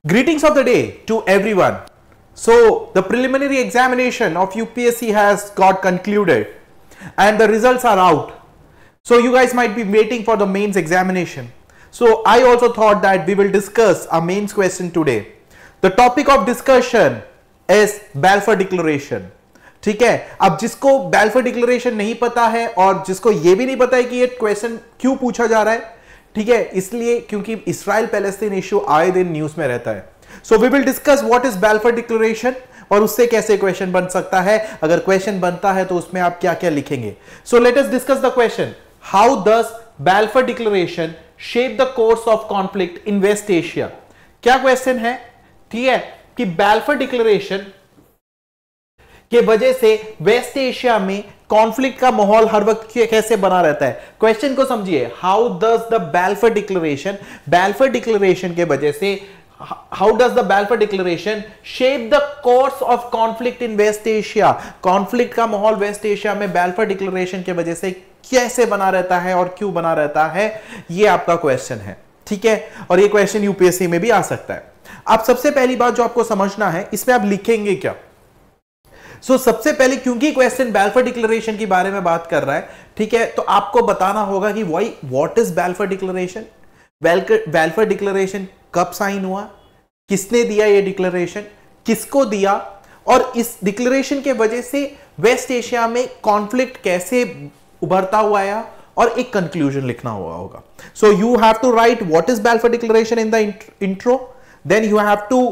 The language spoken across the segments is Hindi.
Greetings of the day to everyone. So the preliminary examination of UPSC has got concluded and the results are out. So you guys might be waiting for the mains examination. So I also thought that we will discuss a mains question today. The topic of discussion is Balfour Declaration. ठीक है, अब जिसको Balfour Declaration नहीं पता है और जिसको ये भी नहीं पता है कि ये क्वेश्चन क्यों पूछा जा रहा है, ठीक है, इसलिए क्योंकि इस्राइल पैलेस्टीन इश्यू आए दिन न्यूज में रहता है. So we will discuss what is Balfour declaration और उससे कैसे क्वेश्चन बन सकता है. अगर क्वेश्चन बनता है तो उसमें आप क्या क्या लिखेंगे. So let us discuss the question. How does Balfour declaration shape the course of conflict in West Asia. क्या क्वेश्चन है, ठीक है, कि बैल्फोर डिक्लेरेशन के वजह से वेस्ट एशिया में कॉन्फ्लिक्ट का माहौल हर वक्त कैसे बना रहता है. क्वेश्चन को समझिए. How does the Balfour declaration के वजह से how does the Balfour declaration shape the course of conflict in West Asia. Conflict का माहौल वेस्ट एशिया में बैल्फोर डिक्लेरेशन के वजह से कैसे बना रहता है और क्यों बना रहता है, यह आपका क्वेश्चन है. ठीक है, और यह क्वेश्चन यूपीएससी में भी आ सकता है. अब सबसे पहली बात जो आपको समझना है, इसमें आप लिखेंगे क्या. सबसे पहले क्योंकि क्वेश्चन बैल्फोर डिक्लेरेशन के बारे में बात कर रहा है, ठीक है, तो आपको बताना होगा कि what is Balfour declaration. Balfour declaration कब साइन हुआ, किसने दिया ये डिक्लेरेशन, किसको दिया, और इस डिक्लेरेशन के वजह से वेस्ट एशिया में कॉन्फ्लिक्ट कैसे उभरता हुआ आया, और एक कंक्लूजन लिखना हुआ होगा. So you have to write what is Balfour declaration in the intro. Then you have to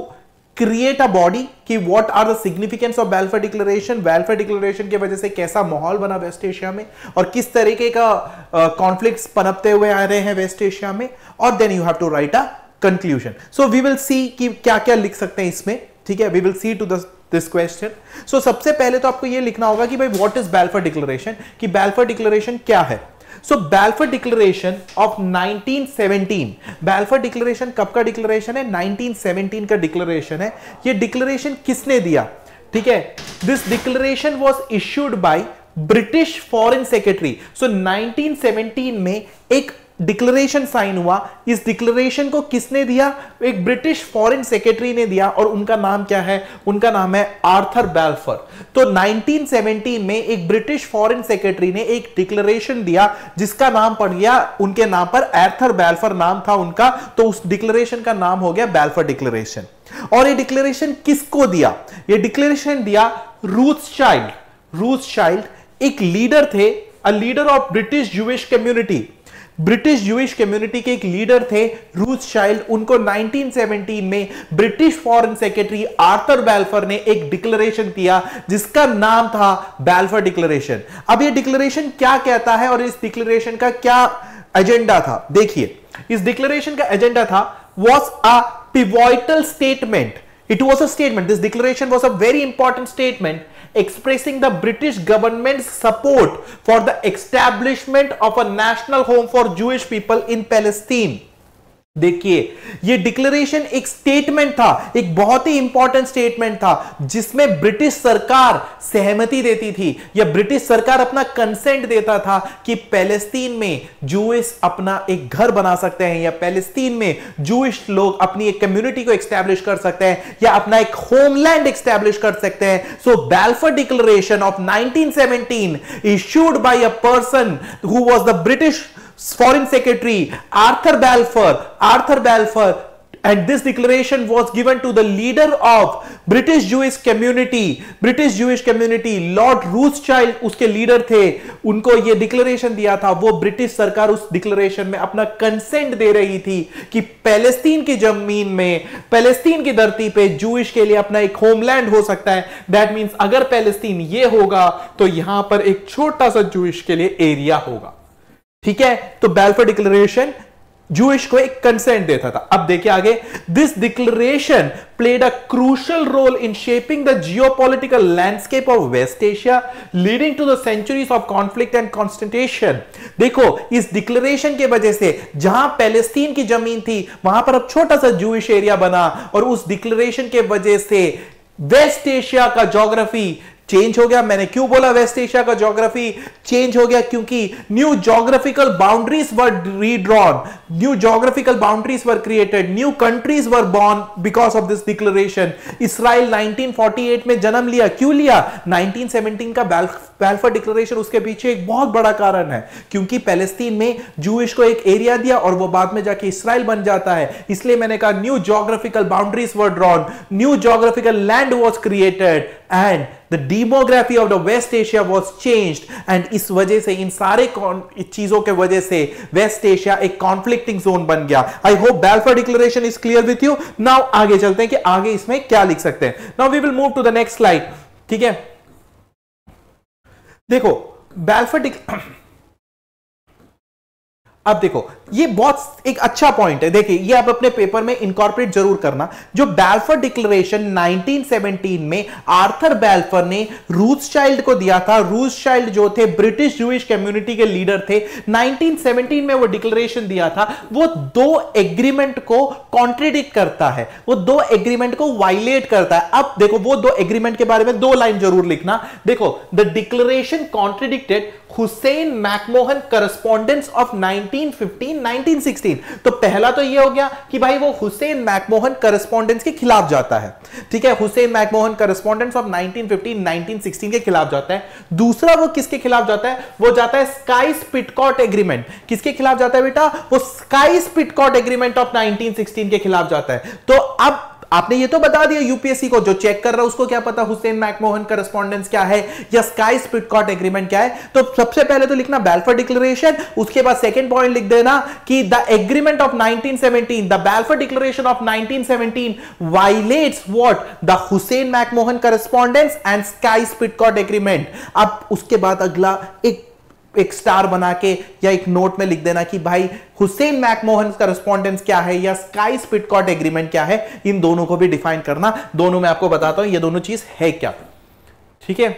create a body कि what are the significance of Balfour declaration. Balfour declaration की वजह से कैसा माहौल बना वेस्ट एशिया में और किस तरीके का कॉन्फ्लिक्ट्स पनपते हुए आ रहे हैं वेस्ट एशिया में, और then you have to write a conclusion. So we will see कि क्या क्या लिख सकते हैं इसमें. ठीक है, we will see to this question. So सबसे पहले तो आपको यह लिखना होगा कि भाई व्हाट इज बैल्फोर डिक्लेरेशन, कि बैल्फोर डिक्लेरेशन क्या है. So Balfour declaration of 1917. Balfour declaration कब का डिक्लेरेशन है, 1917 का डिक्लेरेशन है. ये डिक्लेरेशन किसने दिया, ठीक है. This declaration was issued by British foreign secretary. So 1917 में एक डिक्लेरेशन साइन हुआ. इस डिक्लेरेशन को किसने दिया, एक ब्रिटिश फॉरेन सेक्रेटरी ने दिया, और उनका नाम क्या है, उनका नाम है आर्थर बैल्फोर. तो 1917 में एक ब्रिटिश फॉरेन सेक्रेटरी ने एक डिक्लेरेशन दिया जिसका नाम पड़ गया उनके नाम पर, आर्थर बैल्फोर नाम था उनका, तो उस डिक्लेरेशन का नाम हो गया बैल्फोर डिक्लेरेशन. और ये डिक्लेरेशन किसको दिया, ये डिक्लेरेशन दिया रूथस्चाइल्ड. रूथस्चाइल्ड एक लीडर थे, a leader of British Jewish community. British Jewish community के एक लीडर थे रूथस्चाइल्ड. उनको 1917 में British foreign secretary Arthur Balfour ने एक डिक्लेरेशन दिया जिसका नाम था बैल्फोर डिक्लेरेशन. अब ये डिक्लेरेशन क्या कहता है और इस डिक्लेरेशन का क्या एजेंडा था, देखिए. इस डिक्लेरेशन का एजेंडा था was a pivotal statement. It was a statement. This declaration was a very important statement expressing the British government's support for the establishment of a national home for Jewish people in Palestine. देखिए, ये डिक्लेरेशन एक स्टेटमेंट था, एक बहुत ही इंपॉर्टेंट स्टेटमेंट था जिसमें ब्रिटिश सरकार सहमति देती थी, या ब्रिटिश सरकार अपना कंसेंट देता था कि पैलेस्तीन में जूइश अपना एक घर बना सकते हैं, या पैलेस्तीन में जूइश लोग अपनी एक कम्युनिटी को एस्टैब्लिश कर सकते हैं, या अपना एक होमलैंड एस्टैब्लिश कर सकते हैं. So Balfour declaration of 1917 issued by a person who was the British Foreign Secretary Arthur Balfour, and this declaration was given to the leader of British Jewish community, Lord Rothschild उसके लीडर थे. उनको ये डिक्लेरेशन दिया था. वो ब्रिटिश सरकार उस डिक्लेरेशन में अपना कंसेंट दे रही थी कि पैलेस्तीन की जमीन में, पैलेस्तीन की धरती पे जूइश के लिए अपना एक होमलैंड हो सकता है. दैट मींस अगर पैलेस्तीन ये होगा तो यहां पर एक छोटा सा जूइश के लिए एरिया होगा. ठीक है, तो बैल्फोर डिक्लेरेशन जूइश को एक कंसेंट देता था. अब देखिए आगे. This declaration played a crucial role in shaping the geopolitical landscape of West Asia leading to the centuries of conflict and constitution. देखो, इस डिक्लेरेशन के वजह से जहां पैलेस्तीन की जमीन थी वहां पर अब छोटा सा जूइश एरिया बना, और उस डिक्लेरेशन के वजह से वेस्ट एशिया का ज्योग्राफी चेंज हो गया। मैंने क्यों बोला वेस्ट एशिया का ज्योग्राफी चेंज हो गया? क्योंकि new geographical boundaries were redrawn, new geographical boundaries were created, new countries were born because of this declaration. Israel 1948 में जन्म लिया। क्यों लिया? 1917 का बाल्फर डिक्लेरेशन उसके पीछे एक बहुत बड़ा कारण है, क्योंकि पैलेस्टीन में जूइश को एक एरिया दिया और वो बाद में जाके इसराइल बन जाता है। इसलिए मैंने कहा new geographical boundaries were drawn, new geographical land was created and the demography of the West Asia was changed. And इस वजह से, इन सारे चीजों के वजह से वेस्ट एशिया एक कॉन्फ्लिक्टिंग जोन बन गया। I hope Balfour declaration is clear with you. Now आगे चलते हैं कि आगे इसमें क्या लिख सकते हैं। Now we will move to the next slide. ठीक है, देखो बाल्फर अब देखो ये बहुत एक अच्छा पॉइंट है। देखिए ये आप अपने पेपर में इनकॉर्पोरेट जरूर करना। जो बाल्फर डिक्लेरेशन 1917 में आर्थर बाल्फर ने रूथस्चाइल्ड को दिया था। रूथस्चाइल्ड जो थे ब्रिटिश जूइश कम्युनिटी के लीडर थे। 1917 में वो डिक्लेरेशन दिया था, वो दो एग्रीमेंट को कॉन्ट्रडिक्ट करता है, वो दो एग्रीमेंट को वायलेट करता है। अब देखो वो दो एग्रीमेंट के बारे में दो लाइन जरूर लिखना। देखो the declaration contradicted Hussain McMahon correspondence of 1915-1916। तो पहला तो ये हो गया कि भाई वो हुसैन मैकमोहन करस्पॉन्डेंस के खिलाफ जाता है। ठीक है, हुसैन मैकमोहन करस्पॉन्डेंस ऑफ 1915-1916 के खिलाफ जाता है। दूसरा वो किसके खिलाफ जाता है? वो जाता है स्काइस-पिटकॉट एग्रीमेंट। किसके खिलाफ जाता है बेटा? वो स्काइस-पिटकॉट एग्रीमेंट ऑफ 1916 के खिलाफ जाता है। तो अब आपने ये तो बता दिया यूपीएससी को, जो चेक कर रहा है उसको क्या पता हुसैन मैकमोहन करस्पॉन्डेंस क्या है या स्काइस-पिटकॉट एग्रीमेंट क्या है। तो सबसे पहले तो लिखना बाल्फर डिक्लेरेशन, उसके बाद सेकंड पॉइंट लिख देना कि the agreement of 1917, the Balfour declaration of 1917 violates what? The Hussein McMahon correspondence and Sykes Picot agreement. अब उसके बाद अगला एक स्टार बना के या एक नोट में लिख देना कि भाई हुसैन मैकमोहन करस्पॉन्डेंस क्या है या स्काइस-पिटकॉट एग्रीमेंट क्या है। इन दोनों को भी डिफाइन करना। दोनों में आपको बताता हूं ये दोनों चीज है क्या। ठीक है,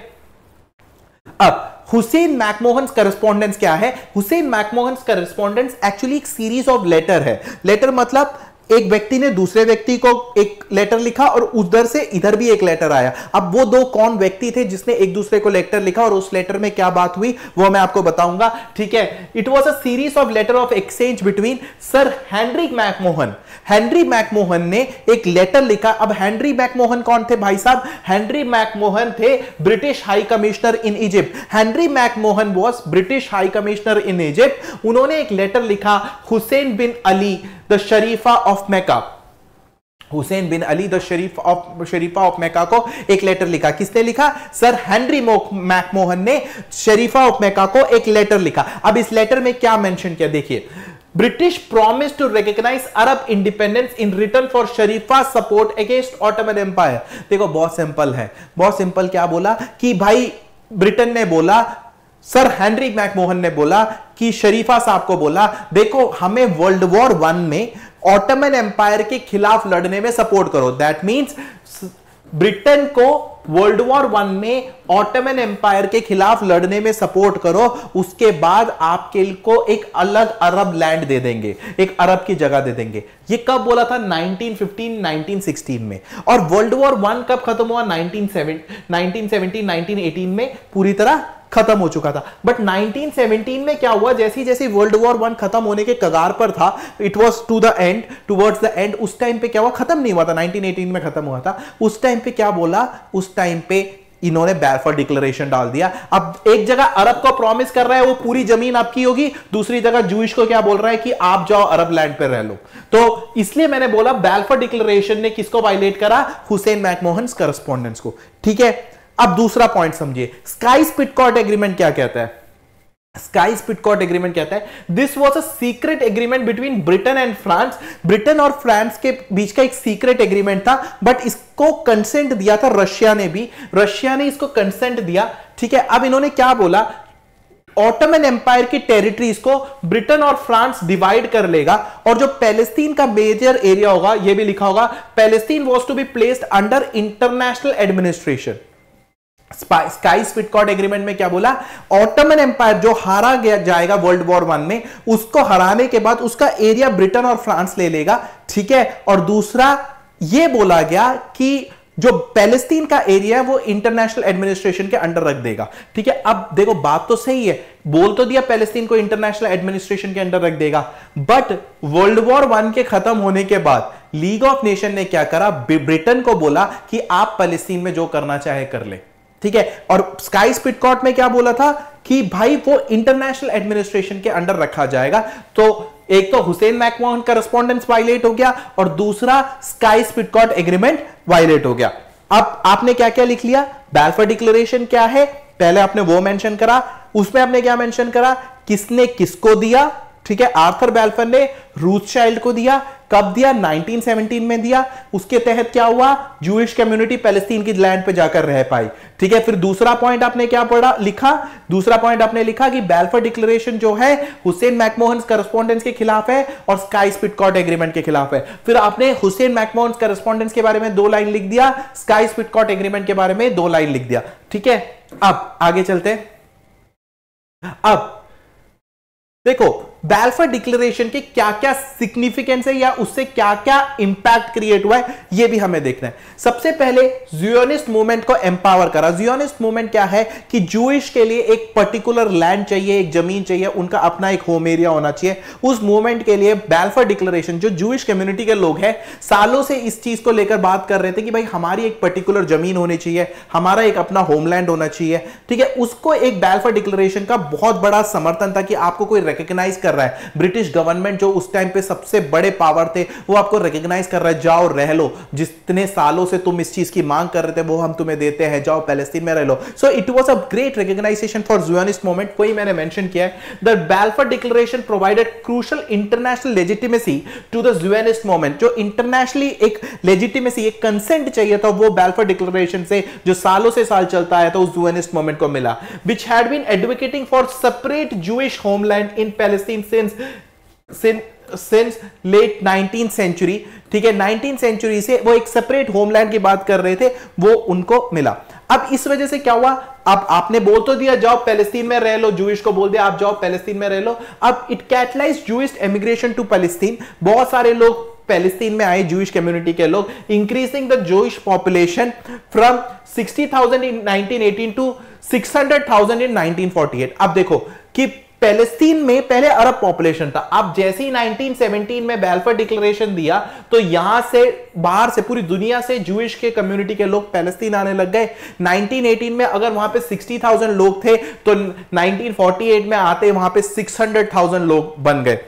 अब हुसैन मैकमोहन करस्पॉन्डेंस क्या है? हुसैन मैकमोहन करस्पॉन्डेंस एक्चुअली एक सीरीज ऑफ लेटर है। लेटर मतलब एक व्यक्ति ने दूसरे व्यक्ति को एक लेटर लिखा और उधर से इधर भी एक लेटर आया। अब वो दो कौन व्यक्ति थे जिसने एक दूसरे को लेटर लिखा और उस लेटर में क्या बात हुई वो मैं आपको बताऊंगा। ठीक है, it was a series of letter of exchange between sir Henry McMahon. Henry McMahon ने एक लेटर लिखा। अब हेनरी मैकमोहन कौन थे भाई साहब? हेनरी मैकमोहन थे British high commissioner in Egypt. Henry McMahon was British high commissioner in Egypt. उन्होंने एक लेटर लिखा Hussein bin Ali the Sharif of Mecca. Hussein bin Ali the Sharif of Mecca को एक लेटर लिखा। किसने लिखा? सर हेनरी मैकमोहन ने शरीफा ऑफ मैका को एक लेटर लिखा। अब इस लेटर में क्या मेंशन किया देखिए, British promise to recognise Arab independence in return for Sharif's support against Ottoman empire. देखो बहुत सिंपल है, बहुत सिंपल। क्या बोला कि भाई ब्रिटेन ने बोला, सर हेनरी मैकमोहन ने बोला कि शरीफा साहब को बोला, देखो हमें वर्ल्ड वॉर 1 में ऑटोमन एम्पायर के खिलाफ लड़ने में सपोर्ट करो। दैट मींस ब्रिटेन को वर्ल्ड वॉर 1 में ऑटोमन एम्पायर के खिलाफ लड़ने में सपोर्ट करो, उसके बाद आपके को एक अलग अरब लैंड दे देंगे, एक अरब की जगह दे देंगे। ये कब बोला था? 1915-1916 में। और वर्ल्ड वॉर 1 कब खत्म हुआ? 1917-1918 में पूरी तरह खत्म हो चुका था। बट 1917 में क्या हुआ? जैसी जैसी वर्ल्ड वॉर 1 खत्म होने के कगार पर था, it was to the end, towards the end, उस टाइम पे क्या हुआ? खत्म नहीं हुआ था, 1918 में खत्म हुआ था। उस टाइम पे क्या बोला? उस टाइम पे इन्होंने बाल्फर डिक्लेरेशन डाल दिया। अब एक जगह अरब को प्रॉमिस कर रहा है वो पूरी जमीन आपकी होगी, दूसरी जगह जूइश को क्या बोल रहा है कि आप जाओ अरब लैंड पे रह लो। तो इसलिए मैंने बोला बाल्फर डिक्लेरेशन ने किसको वायलेट करा? हुसैन मैकमोहन करस्पॉन्डेंस को। ठीक है, अब दूसरा पॉइंट समझिए, स्काइस-पिटकॉट एग्रीमेंट क्या कहता है? स्काइस-पिटकॉट एग्रीमेंट कहता है this was a secret agreement between Britain and France. Britain और फ्रांस के बीच का एक सीक्रेट एग्रीमेंट था, बट इसको कंसेंट दिया था रशिया ने भी। रशिया ने इसको कंसेंट दिया। ठीक है, अब इन्होंने क्या बोला? ऑटोमन एम्पायर की टेरिटरीज को ब्रिटेन और फ्रांस डिवाइड कर लेगा और जो पैलेस्टीन का मेजर एरिया होगा, यह भी लिखा होगा, Palestine was to be placed under international administration. Sykes Picot agreement में क्या बोला? ऑटोमन एम्पायर जो हारा गया जाएगा वर्ल्ड वॉर 1 में, उसको हराने के बाद उसका एरिया ब्रिटेन और फ्रांस ले लेगा। ठीक है, और दूसरा यह बोला गया कि जो पैलेस्तीन का एरिया है वो इंटरनेशनल एडमिनिस्ट्रेशन के अंडर रख देगा। ठीक है, अब देखो बात तो सही है, बोल तो दिया पैलेस्तीन को इंटरनेशनल एडमिनिस्ट्रेशन के अंडर रख देगा, बट वर्ल्ड वॉर 1 के खत्म होने के बाद लीग ऑफ नेशन ने क्या करा, ब्रिटेन को बोला कि आप पैलेस्तीन में जो करना चाहे कर ले। ठीक है, और स्काई स्पिटकॉट में क्या बोला था कि भाई वो इंटरनेशनल एडमिनिस्ट्रेशन के अंडर रखा जाएगा। तो एक तो हुसैन मैकमोहन करस्पॉन्डेंस वायलेट हो गया और दूसरा स्काई स्पिटकॉट एग्रीमेंट वायलेट हो गया। अब आपने क्या क्या लिख लिया, बैल्फोर डिक्लेरेशन क्या है, पहले आपने वो मेंशन करा, उसमें आपने क्या मेंशन करा, किसने किसको दिया। ठीक है, आर्थर बैल्फोर ने रूथशाइल्ड को दिया, कब दिया, 1917 में दिया। उसके तहत क्या हुआ, जूइश कम्युनिटी पैलेस्टीन की लैंड पे जाकर रह पाई। ठीक है, फिर दूसरा पॉइंट आपने क्या पढ़ा, लिखा, दूसरा पॉइंट आपने लिखा कि बैल्फोर डिक्लेरेशन जो है हुसैन मैकमोहन करस्पॉन्डेंस के खिलाफ है और स्काई स्पिटकॉट एग्रीमेंट के खिलाफ है। फिर आपने हुसैन मैकमोहन करस्पॉन्डेंस के बारे में 2 लाइन लिख दिया, स्काई स्पिटकॉट एग्रीमेंट के बारे में 2 लाइन लिख दिया। ठीक है, अब आगे चलते हैं। अब देखो बैल्फोर डिक्लेरेशन के क्या क्या सिग्निफिकेंस है या उससे क्या क्या इंपैक्ट क्रिएट हुआ है ये भी हमें देखना है। सबसे पहले ज़ियोनिस्ट मूवमेंट को एम्पावर करा। ज़ियोनिस्ट मूवमेंट क्या है कि जूइश के लिए एक पर्टिकुलर लैंड चाहिए, एक जमीन चाहिए, उनका अपना एक होम एरिया होना चाहिए। उस मूवमेंट के लिए बैल्फोर डिक्लेरेशन, जो जूइश कम्युनिटी के लोग हैं सालों से इस चीज को लेकर बात कर रहे थे कि भाई हमारी एक पर्टिकुलर जमीन होनी चाहिए, हमारा एक अपना होमलैंड होना चाहिए। ठीक है, उसको एक बैल्फोर डिक्लेरेशन का बहुत बड़ा समर्थन था कि आपको कोई रिकॉग्नाइज कर रहा है, ब्रिटिश गवर्नमेंट जो उस टाइम पे सबसे बड़े पावर थे वो आपको रिकॉग्नाइज कर रहा है, जाओ रह लो, जितने सालों से तुम इस चीज की मांग कर रहे थे वो हम तुम्हें देते हैं, जाओ पैलेस्टीन में रह लो। So it was a great recognization for Zionist movement. वही मैंने मेंशन किया है, the Balfour declaration provided crucial international legitimacy to the Zionist movement. जो इंटरनेशनली एक लेजिटिमेसी, एक कंसेंट चाहिए था वो बैल्फोर डिक्लेरेशन से जो सालों से साल चलता है तो उस ज़ियोनिस्ट मूवमेंट को मिला, which had been advocating for separate Jewish homeland in Palestine since late 19th century। ठीक है, 19th सेंचुरी से वो एक सेपरेट होमलैंड की बात कर रहे थे, वो उनको मिला। अब इस वजह से क्या हुआ, अब आपने बोल तो दिया जाओ पैलेस्टीन में रह लो, जूइश को बोल दिया आप जाओ पैलेस्टीन में रह लो। अब it catalysed Jewish emigration to Palestine, बहुत सारे लोग पैलेस्टीन में आए, जूइश कम्युनिटी के लोग, increasing the Jewish population from 60,000 in 1918 to 600,000 in 1948। अब देखो कि पैलेस्तीन में पहले अरब पॉपुलेशन था, अब जैसे ही 1917 में बैल्फोर डिक्लेरेशन दिया तो यहां से बाहर से पूरी दुनिया से जूइश के कम्युनिटी के लोग पैलेस्तीन आने लग गए। 1918 में अगर वहां पे 60,000 लोग थे तो 1948 में आते वहां पे 600,000 लोग बन गए।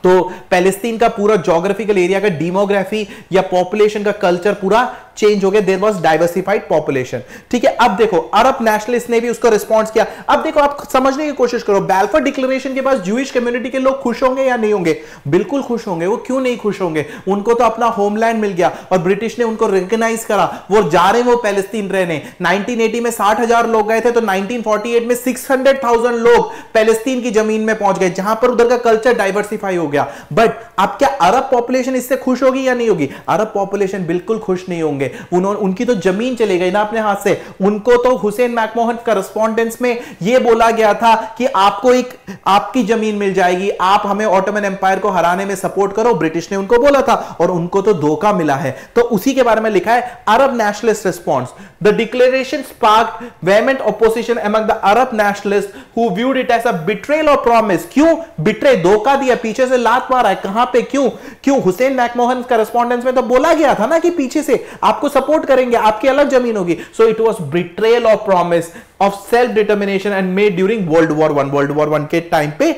तो पैलेस्तीन का पूरा ज्योग्राफिकल एरिया का डेमोग्राफी या पॉपुलेशन का कल्चर पूरा चेंज हो गया, देयर वाज डाइवर्सिफाइड पॉपुलेशन। ठीक है, अब देखो अरब नेशनलिस्ट ने भी उसको रिस्पॉन्स किया। अब देखो आप समझने की कोशिश करो, बैल्फोर डिक्लेरेशन के बाद जूइश कम्युनिटी के लोग खुश होंगे या नहीं होंगे? बिल्कुल खुश होंगे। वो क्यों नहीं खुश होंगे, उनको तो अपना होमलैंड मिल गया और ब्रिटिश ने उनको रिकॉग्नाइज करा, वो जा रहे हैं वो पैलेस्तीन रहने। 1980 में 60,000 लोग गए थे तो 1948 में 600,000 लोग पैलेस्तीन की जमीन में पहुंच गए, जहां पर उधर का कल्चर डाइवर्सिफाई हो गया। बट अब क्या अरब पॉपुलेशन इससे खुश होगी या नहीं होगी? अरब पॉपुलेशन बिल्कुल खुश नहीं होंगे, उनकी तो जमीन चली गई ना अपने हाथ से। उनको तो हुसैन मैकमोहन करस्पॉन्डेंस में यह बोला गया था कि आपको एक आपकी जमीन मिल जाएगी, आप हमें ऑटोमन एम्पायर को हराने में सपोर्ट करो, ब्रिटिश ने उनको बोला था और उनको तो धोखा मिला है। तो उसी के बारे में लिखा है Arab nationalist response, the declaration sparked vehement opposition among the Arab nationalist who viewed it as a betrayal of promise. क्यों बिट्रे, धोखा दिया, पीछे से लात मारा है, कहां पे, क्यों हुसैन मैकमोहन करस्पॉन्डेंस में तो बोला गया था ना कि पीछे से आपको सपोर्ट करेंगे, आपकी अलग जमीन होगी। सो it was betrayal of promise of self determination and made during world war 1 के टाइम पे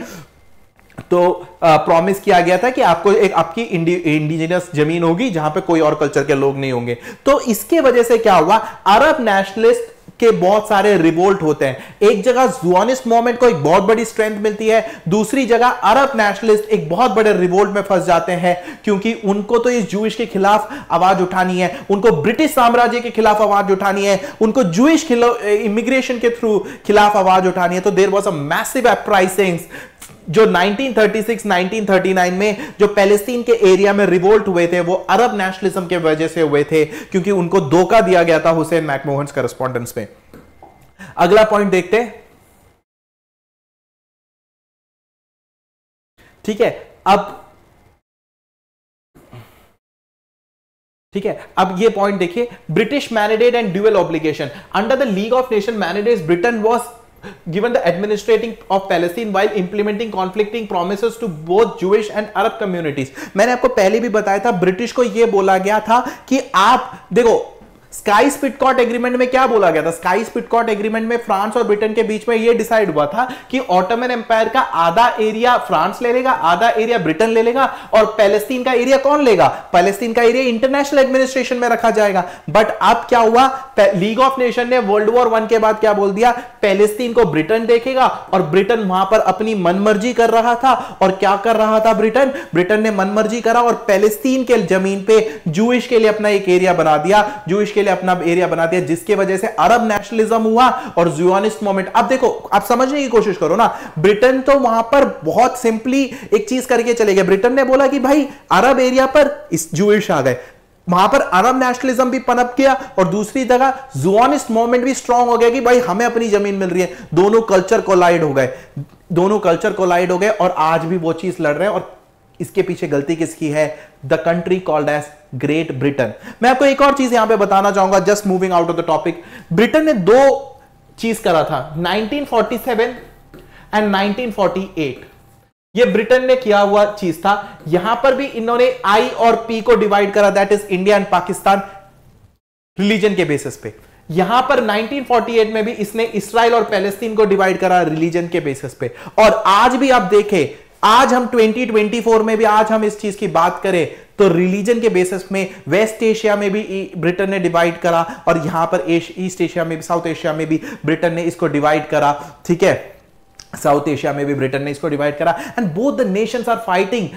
तो प्रॉमिस किया गया था कि आपको एक आपकी इंडिजिनस जमीन होगी जहां पे कोई और कल्चर के लोग नहीं होंगे। तो इसके वजह से क्या हुआ, अरब नेशनलिस्ट के बहुत सारे रिवोल्ट होते हैं। एक जगह ज़ियोनिस्ट मूवमेंट को एक बहुत बड़ी स्ट्रेंथ मिलती है, दूसरी जगह अरब नेशनलिस्ट एक बहुत बड़े रिवोल्ट में फंस जाते हैं, क्योंकि उनको तो इस जूइश के खिलाफ आवाज उठानी है, उनको ब्रिटिश साम्राज्य के खिलाफ आवाज उठानी है, उनको जूइश इमिग्रेशन के थ्रू खिलाफ आवाज उठानी है। तो there was a massive uprising जो 1936 1939 में जो पैलेस्टीन के एरिया में रिवोल्ट हुए थे वो अरब नेशनलिज्म के वजह से हुए थे, क्योंकि उनको धोखा दिया गया था हुसैन मैकमोहन करस्पॉन्डेंस में। अगला पॉइंट देखते हैं। ठीक है, अब ठीक है, अब ये पॉइंट देखिए, British mandate and dual obligation under the league of nation mandates Britain was given the administrating of Palestine while implementing conflicting promises to both Jewish and Arab communities। मैंने आपको पहले भी बताया था, ब्रिटिश को यह बोला गया था कि आप देखो, स्काई स्पिटकॉट एग्रीमेंट में क्या बोला गया था? स्काई स्पिटकॉट एग्रीमेंट में फ्रांस और ब्रिटेन के बीच में यह डिसाइड हुआ था कि ऑटोमन एम्पायर का आधा एरिया फ्रांस ले लेगा, आधा एरिया ब्रिटेन ले लेगा, और पैलेस्टीन का एरिया कौन लेगा? पैलेस्टीन का एरिया इंटरनेशनल एडमिनिस्ट्रेशन में रखा जाएगा। बट अब क्या हुआ? लीग ऑफ नेशन ने वर्ल्ड वॉर 1 के बाद क्या बोल दिया? पैलेस्टीन को ब्रिटेन देखेगा, और ब्रिटेन वहां पर अपनी मनमर्जी कर रहा था। और क्या कर रहा था ब्रिटेन? ब्रिटेन ने मनमर्जी करा और पैलेस्टीन के जमीन पे जूइश के लिए अपना एक एरिया बना दिया, जूइश के लिए अपना एरिया बना दिया, जिसके वजह से अरब नेशनलिज्म हुआ और ज़ियोनिस्ट मूवमेंट। अब देखो, आप समझने की कोशिश करो ना, ब्रिटेन तो वहां पर बहुत सिंपली एक चीज करके चले गए। ब्रिटेन ने बोला कि भाई अरब एरिया पर इस जूइश आ गए, वहां पर अरब नेशनलिज्म भी पनप गया, और दूसरी जगह ज़ियोनिस्ट मूवमेंट भी स्ट्रांग हो गया कि भाई हमें अपनी जमीन मिल रही है। दोनों कल्चर कोलाइड हो गए, दोनों कल्चर कोलाइड हो गए, और आज भी वो चीज लड़ रहे हैं। और इसके पीछे गलती किसकी है? The country called as Great Britain. मैं आपको एक और चीज यहां पे बताना चाहूंगा, just moving out of the topic. Britain ने दो चीज करा था, 1947 एंड 1948। ये ब्रिटेन ने किया हुआ चीज था। यहां पर भी इन्होंने आई और पी को डिवाइड करा, that is India and Pakistan, religion के बेसिस पे। यहां पर 1948 में भी इसने इसराइल और पैलेस्टीन को डिवाइड करा रिलीजन के बेसिस पे। और आज भी आप देखें, आज हम 2024 में भी आज हम इस चीज की बात करें तो रिलीजन के बेसिस में वेस्ट एशिया में भी ब्रिटेन ने डिवाइड करा, और यहां पर ईस्ट एशिया में भी, साउथ एशिया में भी ब्रिटेन ने इसको डिवाइड करा। ठीक है, साउथ एशिया में भी ब्रिटेन ने इसको डिवाइड करा, and both the nations are fighting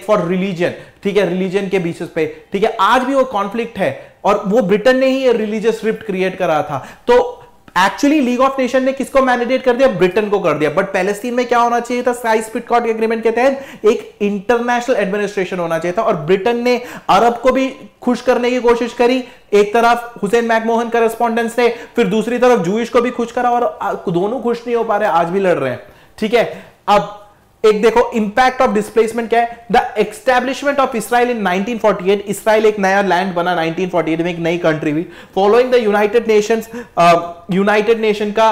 for religion. ठीक है, रिलीजन के बेसिस पे। ठीक है, आज भी वो कॉन्फ्लिक्ट है, और वो ब्रिटेन ने ही रिलीजियस रिफ्ट क्रिएट करा था। तो एक्चुअली लीग ऑफ नेशन ने किसको मैंडेट कर दिया? ब्रिटेन को कर दिया। बट पैलेस्टीन में क्या होना चाहिए था? स्काई स्पिटकॉट एग्रीमेंट के तहत एक इंटरनेशनल एडमिनिस्ट्रेशन होना चाहिए था, और ब्रिटेन ने अरब को भी खुश करने की कोशिश करी। एक तरफ हुसैन मैकमोहन करेस्पॉन्डेंस ने, फिर दूसरी तरफ जूइश को भी खुश करा, और दोनों खुश नहीं हो पा रहे, आज भी लड़ रहे हैं। ठीक है, अब एक देखो इंपैक्ट ऑफ डिस्प्लेसमेंट क्या है? The establishment of Israel in 1948। Israel एक नया लैंड बना 1948 में, एक नई कंट्री हुई। फॉलोइंग द यूनाइटेड नेशन का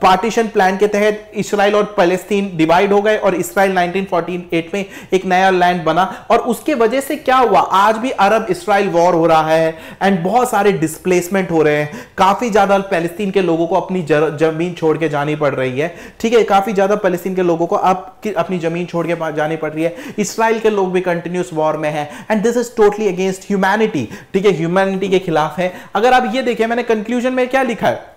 पार्टीशन प्लान के तहत इसराइल और पैलेस्टीन डिवाइड हो गए, और इसराइल 1948 में एक नया लैंड बना। और उसके वजह से क्या हुआ? आज भी अरब इसराइल वॉर हो रहा है, एंड बहुत सारे डिस्प्लेसमेंट हो रहे हैं। काफी ज्यादा पैलेस्टीन के लोगों को अपनी जमीन छोड़ के जानी पड़ रही है। ठीक है, काफी ज्यादा पैलेस्टीन के लोगों को अब अपनी जमीन छोड़ के जानी पड़ रही है। इसराइल के लोग भी कंटिन्यूस वॉर में हैं, and this is totally against humanity. ठीक है, ह्यूमैनिटी के खिलाफ है। अगर आप ये देखें, मैंने कंक्लूजन में क्या लिखा है?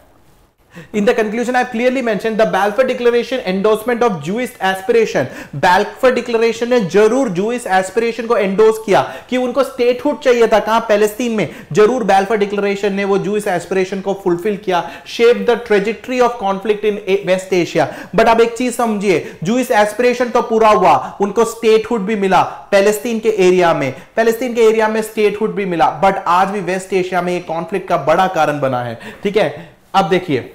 In the conclusion, I have clearly mentioned the Balfour Declaration endorsement of Jewish aspiration। Balfour Declaration ने जरूर Jewish aspiration को endorse किया कि उनको statehood चाहिए था। कहां? पैलेस्टीन में। जरूर Balfour Declaration ने वो Jewish aspiration को fulfill किया। Shape the trajectory of conflict in West Asia। But अब एक चीज समझिए, Jewish aspiration तो पूरा हुआ, उनको statehood भी मिला पैलेस्टीन के एरिया में, पैलेस्टीन के एरिया में statehood भी मिला, बट आज भी वेस्ट एशिया में एक कॉन्फ्लिक्ट का बड़ा कारण बना है। ठीक है, अब देखिए,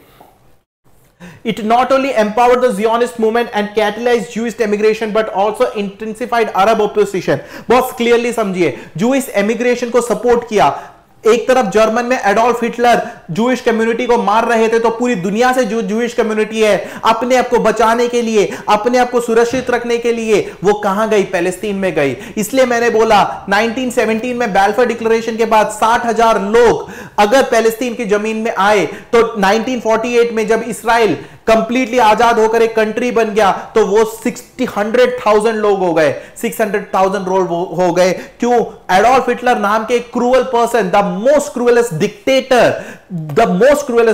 it not only empowered the Zionist movement and catalyzed Jewish emigration but also intensified Arab opposition। बहुत क्लियरली समझिए, Jewish emigration को सपोर्ट किया। एक तरफ जर्मन में एडोल्फ हिटलर जूइश कम्युनिटी को मार रहे थे, तो पूरी दुनिया से जो जूइश कम्युनिटी है, अपने आप को बचाने के लिए, अपने आप को सुरक्षित रखने के लिए वो कहां गई? पैलेस्टीन में गई। इसलिए मैंने बोला 1917 में बैल्फोर डिक्लेरेशन के बाद 60,000 लोग अगर पैलेस्टीन की जमीन में आए, तो 1948 में जब इसराइल कंप्लीटली आजाद होकर एक कंट्री बन गया, तो वो 100,000 लोग हो गए, 600,000 लोग हो गए। क्यों? एडोल्फ हिटलर नाम के cruel person, the most cruelest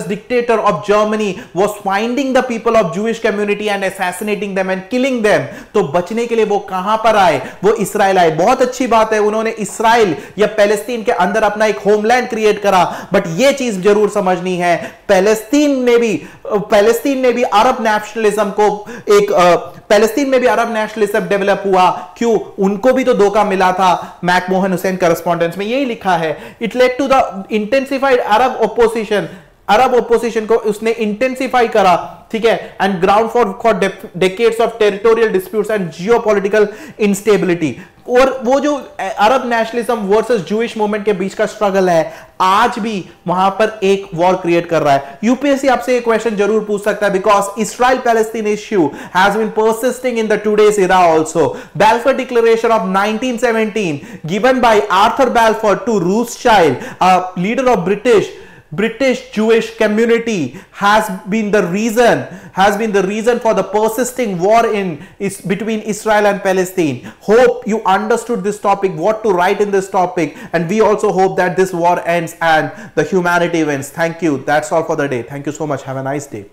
dictator of Germany was finding the people of Jewish community and assassinating them and killing them. तो बचने के लिए वो कहां पर आए? वो इसराइल आए। बहुत अच्छी बात है, उन्होंने इसराइल या पैलेस्टीन के अंदर अपना एक होमलैंड क्रिएट करा, बट ये चीज जरूर समझनी है, पैलेस्टीन ने भी अरब नेशनलिज्म को पैलेस्टीन में भी अरब नेशनलिज्म डेवलप हुआ। क्यों? उनको भी तो धोखा मिला था। मैकमोहन हुसैन करस्पॉन्डेंस में यही लिखा है, it led to the intensified Arab opposition Arab opposition को उसने इंटेंसिफाई करा, ठीक है, and ground for decades of territorial disputes and geopolitical instability. और वो जो Arab nationalism versus Jewish movement के बीच का स्ट्रगल है, आज भी वहां पर एक वॉर क्रिएट कर रहा है। यूपीएससी आपसे एक क्वेश्चन जरूर पूछ सकता है, because Israel Palestine issue has been persisting in the today's era also. Balfour Declaration of 1917 given by Arthur Balfour to Rothschild, a leader of British Jewish community, has been the reason for the persisting war between Israel and Palestine. Hope you understood this topic, what to write in this topic, and we also hope that this war ends and the humanity wins. Thank you. That's all for the day. Thank you so much. Have a nice day.